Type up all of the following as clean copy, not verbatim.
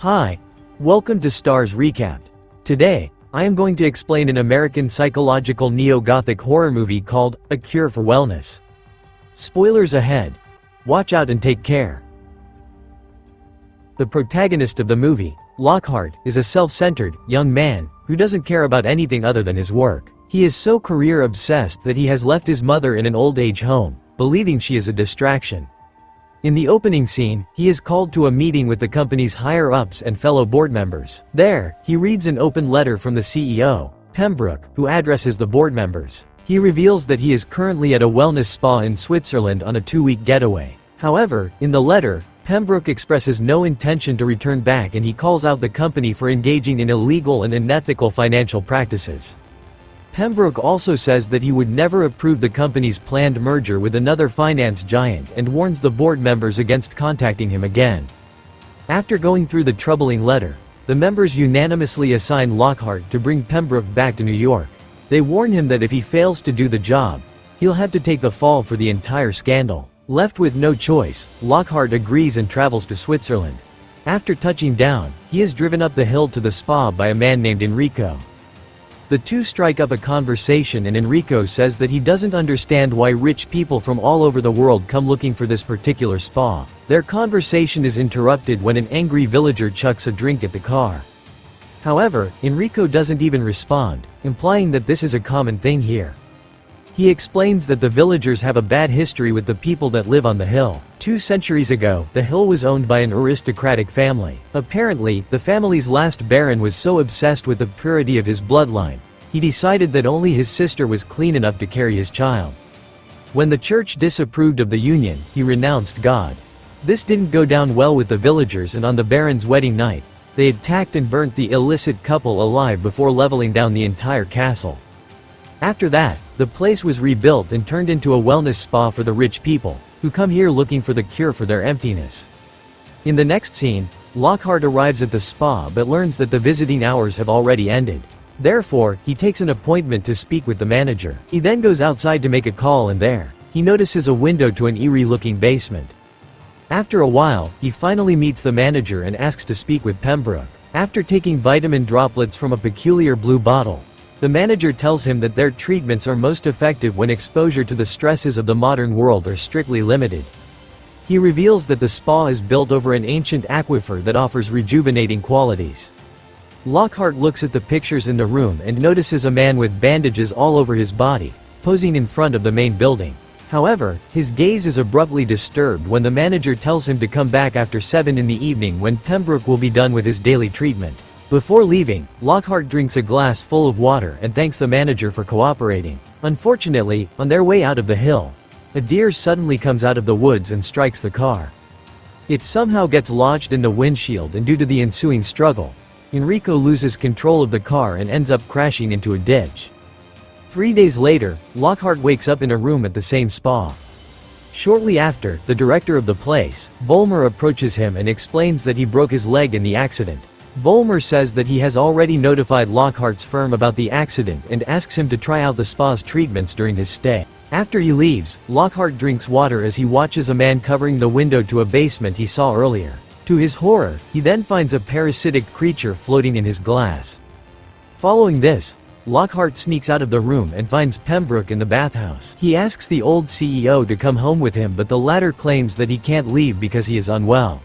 Hi, welcome to Starz Recapped. Today, I am going to explain an American psychological neo-Gothic horror movie called A Cure for Wellness. Spoilers ahead. Watch out and take care. The protagonist of the movie, Lockhart, is a self-centered, young man who doesn't care about anything other than his work. He is so career-obsessed that he has left his mother in an old-age home, believing she is a distraction. In the opening scene, he is called to a meeting with the company's higher-ups and fellow board members. There, he reads an open letter from the CEO, Pembroke, who addresses the board members. He reveals that he is currently at a wellness spa in Switzerland on a 2-week getaway. However, in the letter, Pembroke expresses no intention to return back and he calls out the company for engaging in illegal and unethical financial practices. Pembroke also says that he would never approve the company's planned merger with another finance giant and warns the board members against contacting him again. After going through the troubling letter, the members unanimously assign Lockhart to bring Pembroke back to New York. They warn him that if he fails to do the job, he'll have to take the fall for the entire scandal. Left with no choice, Lockhart agrees and travels to Switzerland. After touching down, he is driven up the hill to the spa by a man named Enrico. The two strike up a conversation and Enrico says that he doesn't understand why rich people from all over the world come looking for this particular spa. Their conversation is interrupted when an angry villager chucks a drink at the car. However, Enrico doesn't even respond, implying that this is a common thing here. He explains that the villagers have a bad history with the people that live on the hill. 2 centuries ago, the hill was owned by an aristocratic family. Apparently, the family's last baron was so obsessed with the purity of his bloodline, he decided that only his sister was clean enough to carry his child. When the church disapproved of the union, he renounced God. This didn't go down well with the villagers and on the baron's wedding night, they attacked and burnt the illicit couple alive before leveling down the entire castle. After that, the place was rebuilt and turned into a wellness spa for the rich people, who come here looking for the cure for their emptiness. In the next scene, Lockhart arrives at the spa but learns that the visiting hours have already ended. Therefore, he takes an appointment to speak with the manager. He then goes outside to make a call and there, he notices a window to an eerie-looking basement. After a while, he finally meets the manager and asks to speak with Pembroke. After taking vitamin droplets from a peculiar blue bottle, the manager tells him that their treatments are most effective when exposure to the stresses of the modern world are strictly limited. He reveals that the spa is built over an ancient aquifer that offers rejuvenating qualities. Lockhart looks at the pictures in the room and notices a man with bandages all over his body, posing in front of the main building. However, his gaze is abruptly disturbed when the manager tells him to come back after 7 in the evening when Pembroke will be done with his daily treatment. Before leaving, Lockhart drinks a glass full of water and thanks the manager for cooperating. Unfortunately, on their way out of the hill, a deer suddenly comes out of the woods and strikes the car. It somehow gets lodged in the windshield and due to the ensuing struggle, Enrico loses control of the car and ends up crashing into a ditch. 3 days later, Lockhart wakes up in a room at the same spa. Shortly after, the director of the place, Volmer, approaches him and explains that he broke his leg in the accident. Volmer says that he has already notified Lockhart's firm about the accident and asks him to try out the spa's treatments during his stay. After he leaves, Lockhart drinks water as he watches a man covering the window to a basement he saw earlier. To his horror, he then finds a parasitic creature floating in his glass. Following this, Lockhart sneaks out of the room and finds Pembroke in the bathhouse. He asks the old CEO to come home with him but the latter claims that he can't leave because he is unwell.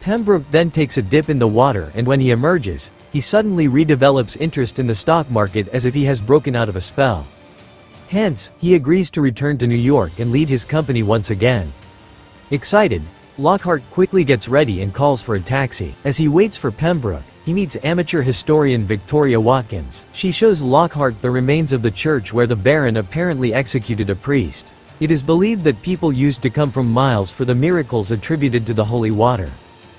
Pembroke then takes a dip in the water and when he emerges, he suddenly redevelops interest in the stock market as if he has broken out of a spell. Hence, he agrees to return to New York and lead his company once again. Excited, Lockhart quickly gets ready and calls for a taxi. As he waits for Pembroke, he meets amateur historian Victoria Watkins. She shows Lockhart the remains of the church where the Baron apparently executed a priest. It is believed that people used to come from miles for the miracles attributed to the holy water.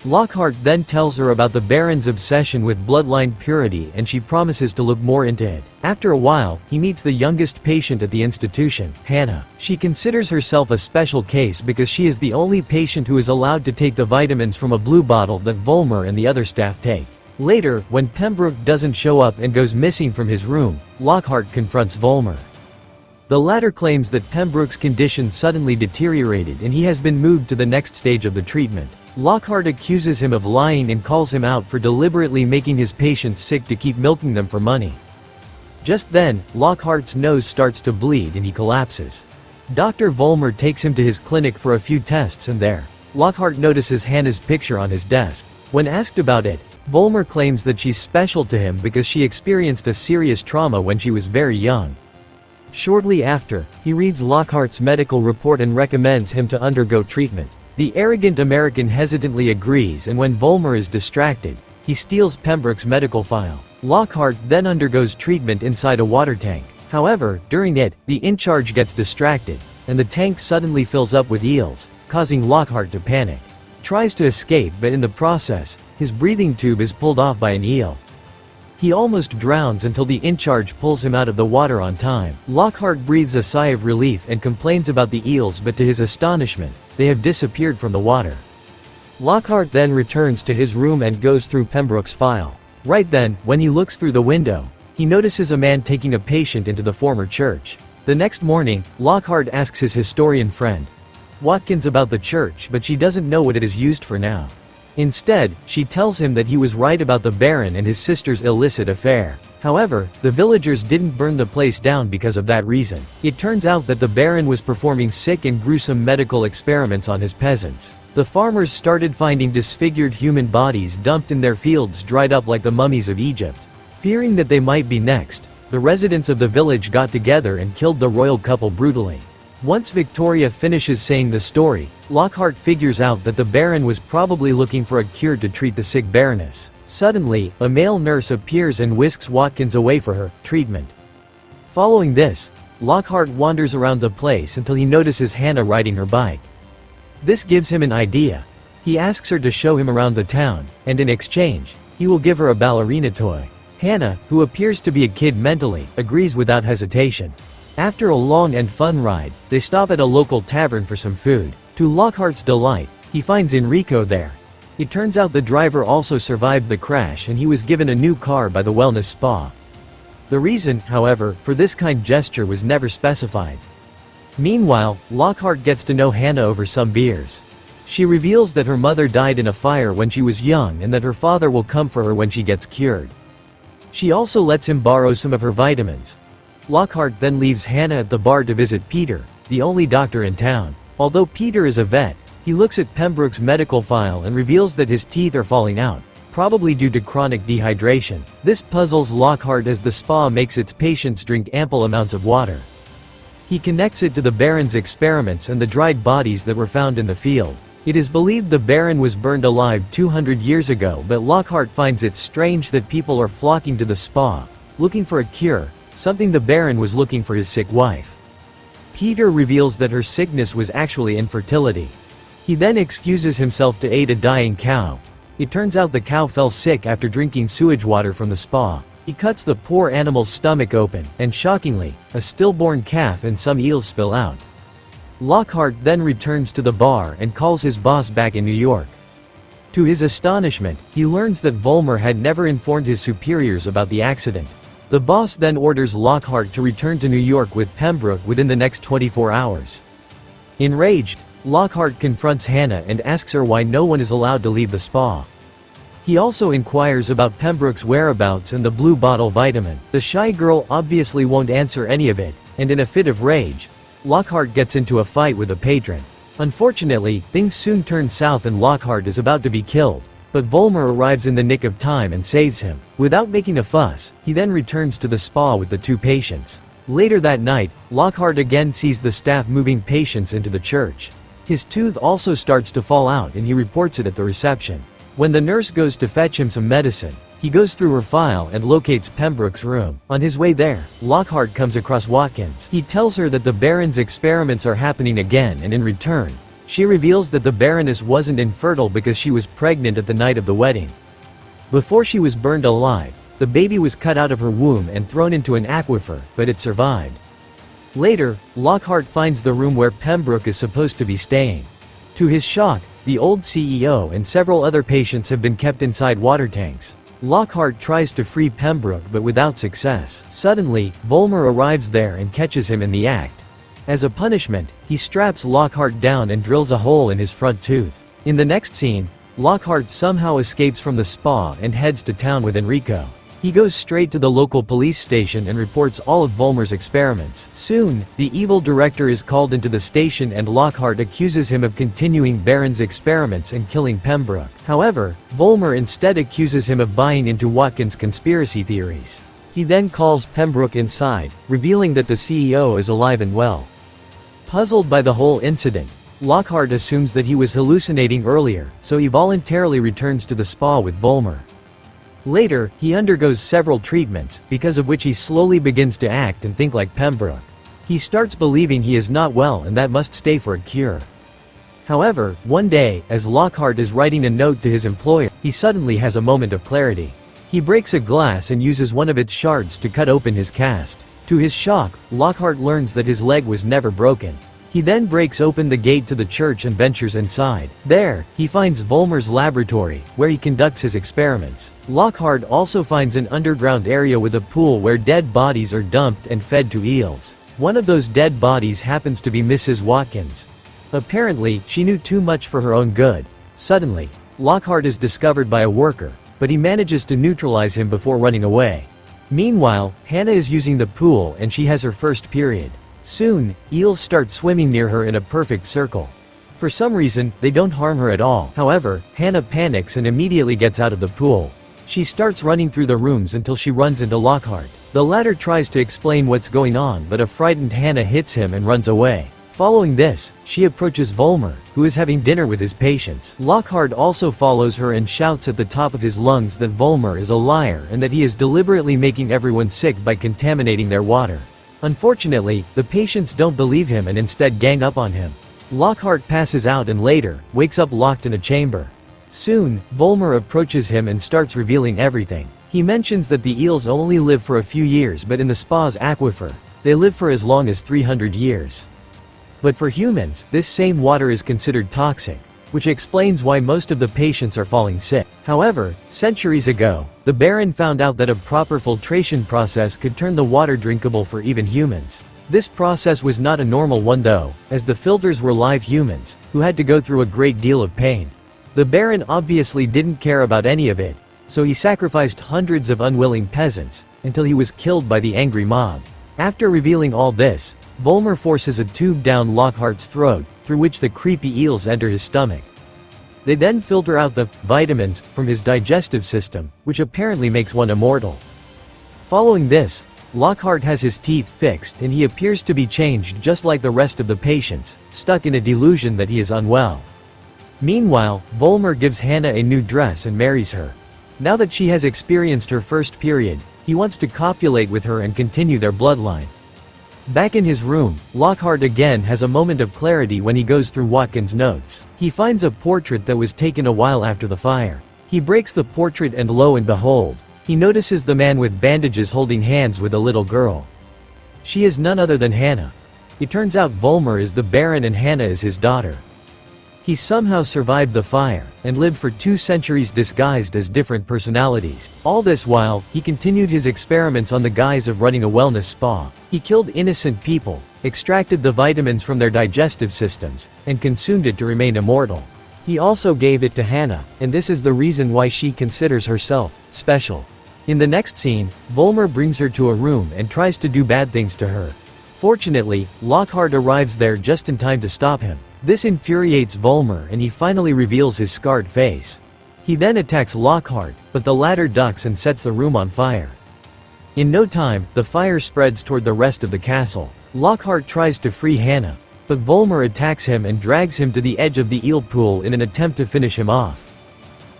Lockhart then tells her about the Baron's obsession with bloodline purity and she promises to look more into it. After a while, he meets the youngest patient at the institution, Hannah. She considers herself a special case because she is the only patient who is allowed to take the vitamins from a blue bottle that Volmer and the other staff take. Later, when Pembroke doesn't show up and goes missing from his room, Lockhart confronts Volmer. The latter claims that Pembroke's condition suddenly deteriorated and he has been moved to the next stage of the treatment. Lockhart accuses him of lying and calls him out for deliberately making his patients sick to keep milking them for money. Just then, Lockhart's nose starts to bleed and he collapses. Dr. Vollmer takes him to his clinic for a few tests and there, Lockhart notices Hannah's picture on his desk. When asked about it, Vollmer claims that she's special to him because she experienced a serious trauma when she was very young. Shortly after, he reads Lockhart's medical report and recommends him to undergo treatment. The arrogant American hesitantly agrees, and when Vollmer is distracted, he steals Pembroke's medical file. Lockhart then undergoes treatment inside a water tank. However, during it, the in-charge gets distracted, and the tank suddenly fills up with eels, causing Lockhart to panic. He tries to escape, but in the process, his breathing tube is pulled off by an eel. He almost drowns until the in-charge pulls him out of the water on time. Lockhart breathes a sigh of relief and complains about the eels, but to his astonishment, they have disappeared from the water. Lockhart then returns to his room and goes through Pembroke's file. Right then, when he looks through the window, he notices a man taking a patient into the former church. The next morning, Lockhart asks his historian friend, Watkins, about the church, but she doesn't know what it is used for now. Instead, she tells him that he was right about the Baron and his sister's illicit affair. However, the villagers didn't burn the place down because of that reason. It turns out that the Baron was performing sick and gruesome medical experiments on his peasants. The farmers started finding disfigured human bodies dumped in their fields, dried up like the mummies of Egypt. Fearing that they might be next, the residents of the village got together and killed the royal couple brutally. Once Victoria finishes saying the story, Lockhart figures out that the Baron was probably looking for a cure to treat the sick Baroness. Suddenly, a male nurse appears and whisks Watkins away for her treatment. Following this, Lockhart wanders around the place until he notices Hannah riding her bike. This gives him an idea. He asks her to show him around the town, and in exchange, he will give her a ballerina toy. Hannah, who appears to be a kid mentally, agrees without hesitation. After a long and fun ride, they stop at a local tavern for some food. To Lockhart's delight, he finds Enrico there. It turns out the driver also survived the crash and he was given a new car by the wellness spa. The reason, however, for this kind gesture was never specified. Meanwhile, Lockhart gets to know Hannah over some beers. She reveals that her mother died in a fire when she was young and that her father will come for her when she gets cured. She also lets him borrow some of her vitamins. Lockhart then leaves Hannah at the bar to visit Peter, the only doctor in town. Although Peter is a vet, he looks at Pembroke's medical file and reveals that his teeth are falling out, probably due to chronic dehydration. This puzzles Lockhart as the spa makes its patients drink ample amounts of water. He connects it to the Baron's experiments and the dried bodies that were found in the field. It is believed the Baron was burned alive 200 years ago, but Lockhart finds it strange that people are flocking to the spa, looking for a cure, something the Baron was looking for his sick wife. Peter reveals that her sickness was actually infertility. He then excuses himself to aid a dying cow. It turns out the cow fell sick after drinking sewage water from the spa. He cuts the poor animal's stomach open, and shockingly, a stillborn calf and some eels spill out. Lockhart then returns to the bar and calls his boss back in New York. To his astonishment, he learns that Vollmer had never informed his superiors about the accident. The boss then orders Lockhart to return to New York with Pembroke within the next 24 hours. Enraged, Lockhart confronts Hannah and asks her why no one is allowed to leave the spa. He also inquires about Pembroke's whereabouts and the blue bottle vitamin. The shy girl obviously won't answer any of it, and in a fit of rage, Lockhart gets into a fight with a patron. Unfortunately, things soon turn south and Lockhart is about to be killed. But Vollmer arrives in the nick of time and saves him. Without making a fuss, he then returns to the spa with the two patients. Later that night, Lockhart again sees the staff moving patients into the church. His tooth also starts to fall out and he reports it at the reception. When the nurse goes to fetch him some medicine, he goes through her file and locates Pembroke's room. On his way there, Lockhart comes across Watkins. He tells her that the Baron's experiments are happening again, and in return, she reveals that the Baroness wasn't infertile because she was pregnant at the night of the wedding. Before she was burned alive, the baby was cut out of her womb and thrown into an aquifer, but it survived. Later, Lockhart finds the room where Pembroke is supposed to be staying. To his shock, the old CEO and several other patients have been kept inside water tanks. Lockhart tries to free Pembroke but without success. Suddenly, Vollmer arrives there and catches him in the act. As a punishment, he straps Lockhart down and drills a hole in his front tooth. In the next scene, Lockhart somehow escapes from the spa and heads to town with Enrico. He goes straight to the local police station and reports all of Vollmer's experiments. Soon, the evil director is called into the station and Lockhart accuses him of continuing Baron's experiments and killing Pembroke. However, Vollmer instead accuses him of buying into Watkins' conspiracy theories. He then calls Pembroke inside, revealing that the CEO is alive and well. Puzzled by the whole incident, Lockhart assumes that he was hallucinating earlier, so he voluntarily returns to the spa with Vollmer. Later, he undergoes several treatments, because of which he slowly begins to act and think like Pembroke. He starts believing he is not well and that must stay for a cure. However, one day, as Lockhart is writing a note to his employer, he suddenly has a moment of clarity. He breaks a glass and uses one of its shards to cut open his cast. To his shock, Lockhart learns that his leg was never broken. He then breaks open the gate to the church and ventures inside. There, he finds Vollmer's laboratory, where he conducts his experiments. Lockhart also finds an underground area with a pool where dead bodies are dumped and fed to eels. One of those dead bodies happens to be Mrs. Watkins. Apparently, she knew too much for her own good. Suddenly, Lockhart is discovered by a worker, but he manages to neutralize him before running away. Meanwhile, Hannah is using the pool and she has her first period. Soon, eels start swimming near her in a perfect circle. For some reason, they don't harm her at all. However, Hannah panics and immediately gets out of the pool. She starts running through the rooms until she runs into Lockhart. The latter tries to explain what's going on, but a frightened Hannah hits him and runs away. Following this, she approaches Vollmer, who is having dinner with his patients. Lockhart also follows her and shouts at the top of his lungs that Vollmer is a liar and that he is deliberately making everyone sick by contaminating their water. Unfortunately, the patients don't believe him and instead gang up on him. Lockhart passes out and later, wakes up locked in a chamber. Soon, Vollmer approaches him and starts revealing everything. He mentions that the eels only live for a few years, but in the spa's aquifer, they live for as long as 300 years. But for humans, this same water is considered toxic, which explains why most of the patients are falling sick. However, centuries ago, the Baron found out that a proper filtration process could turn the water drinkable for even humans. This process was not a normal one though, as the filters were live humans, who had to go through a great deal of pain. The Baron obviously didn't care about any of it, so he sacrificed hundreds of unwilling peasants, until he was killed by the angry mob. After revealing all this, Vollmer forces a tube down Lockhart's throat, through which the creepy eels enter his stomach. They then filter out the vitamins from his digestive system, which apparently makes one immortal. Following this, Lockhart has his teeth fixed and he appears to be changed just like the rest of the patients, stuck in a delusion that he is unwell. Meanwhile, Vollmer gives Hannah a new dress and marries her. Now that she has experienced her first period, he wants to copulate with her and continue their bloodline. Back in his room, Lockhart again has a moment of clarity when he goes through Watkins' notes. He finds a portrait that was taken a while after the fire. He breaks the portrait and lo and behold, he notices the man with bandages holding hands with a little girl. She is none other than Hannah. It turns out Vollmer is the Baron and Hannah is his daughter. He somehow survived the fire, and lived for 2 centuries disguised as different personalities. All this while, he continued his experiments on the guise of running a wellness spa. He killed innocent people, extracted the vitamins from their digestive systems, and consumed it to remain immortal. He also gave it to Hannah, and this is the reason why she considers herself special. In the next scene, Vollmer brings her to a room and tries to do bad things to her. Fortunately, Lockhart arrives there just in time to stop him. This infuriates Vollmer and he finally reveals his scarred face. He then attacks Lockhart, but the latter ducks and sets the room on fire. In no time, the fire spreads toward the rest of the castle. Lockhart tries to free Hannah, but Vollmer attacks him and drags him to the edge of the eel pool in an attempt to finish him off.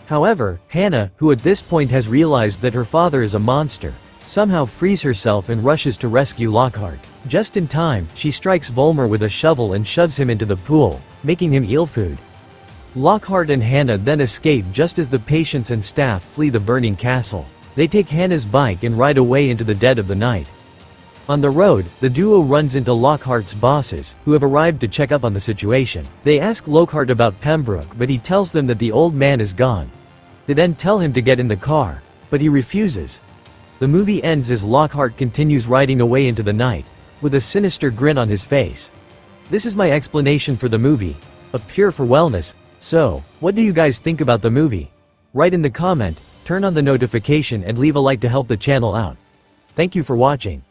However, Hannah, who at this point has realized that her father is a monster, somehow frees herself and rushes to rescue Lockhart. Just in time, she strikes Vollmer with a shovel and shoves him into the pool, making him eel food. Lockhart and Hannah then escape just as the patients and staff flee the burning castle. They take Hannah's bike and ride away into the dead of the night. On the road, the duo runs into Lockhart's bosses, who have arrived to check up on the situation. They ask Lockhart about Pembroke, but he tells them that the old man is gone. They then tell him to get in the car, but he refuses. The movie ends as Lockhart continues riding away into the night, with a sinister grin on his face. This is my explanation for the movie, A Cure for Wellness. So, what do you guys think about the movie? Write in the comment, turn on the notification and leave a like to help the channel out. Thank you for watching.